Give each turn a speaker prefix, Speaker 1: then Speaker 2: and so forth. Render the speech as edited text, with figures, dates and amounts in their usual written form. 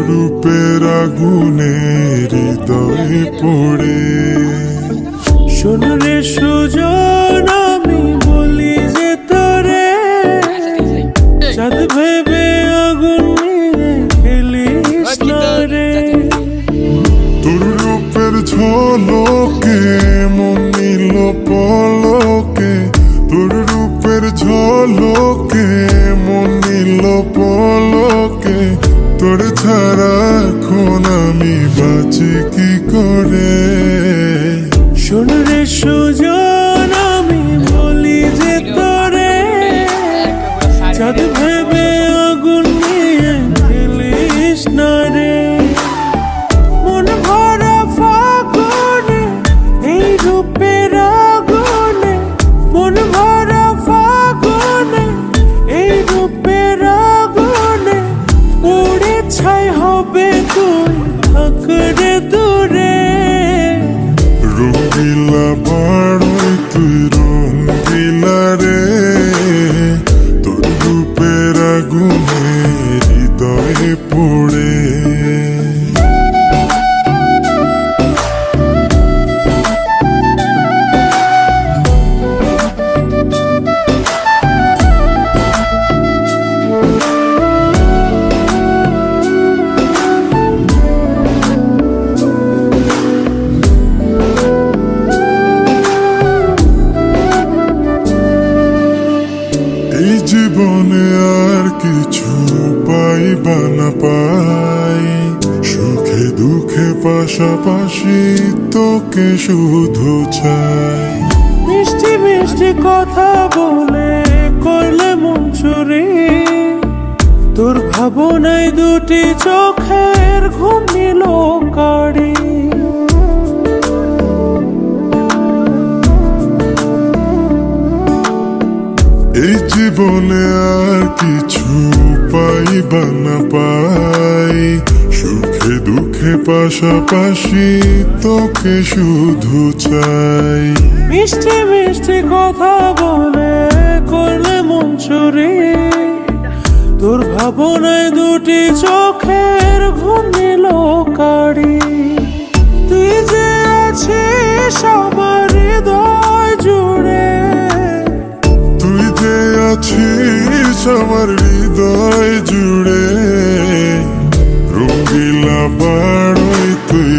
Speaker 1: রূপের আগুনে হৃদয়ে পড়ে।
Speaker 2: শোন রে সুজন, আমি বলি যে তোরে, চাঁদ ভেবে আগুন নিয়ে খেলিস না রে।
Speaker 1: তোর রূপের ঝলকে মন নিল পলকে, তোর রূপের ঝলকে মন নিল পলকে। তোর ছাড়া এখন আমি বাঁচি কি করে।
Speaker 2: শোন রে সুজন, আমি বলি যে তোরে, চাঁদ ভেবে আগুন নিয়ে খেলিস না রে। মন ভরা ফাগুনে এই রূপের আগুনে, মন ভরা ফাগুনে এই রূপের আগুনে, উড়ে ছাই হবে তুই থাক রে দূরে।
Speaker 1: রঙ্গিলা বাড়ই তুই রঙ্গিলা রে, তোর রূপের আগুনে হৃদয়ে পড়ে। এই জীবনে আর কিছু পাইবা না পাই, সুখে দুঃখে পাশাপাশি তোকে শুধু চাই।
Speaker 2: মিষ্টি মিষ্টি কথা বলে করলে মন চুরি, তোর ভাবনায় দুটি চোখের ঘুম নিল কাড়ি।
Speaker 1: এই জীবনে আর কিছু পাইবা না পাই, সুখে দুঃখে পাশাপাশি তোকে শুধু চাই।
Speaker 2: মিষ্টি মিষ্টি কথা বলে করলে মন চুরি, তোর ভাবনায় দুটি চোখের ঘুম নিল কাড়ি। তুই যে আছিস আমার হৃদয় জুড়ে,
Speaker 1: তুই যে আছিস আমার হৃদয় জুড়ে। রঙ্গিলা বাড়ই তুই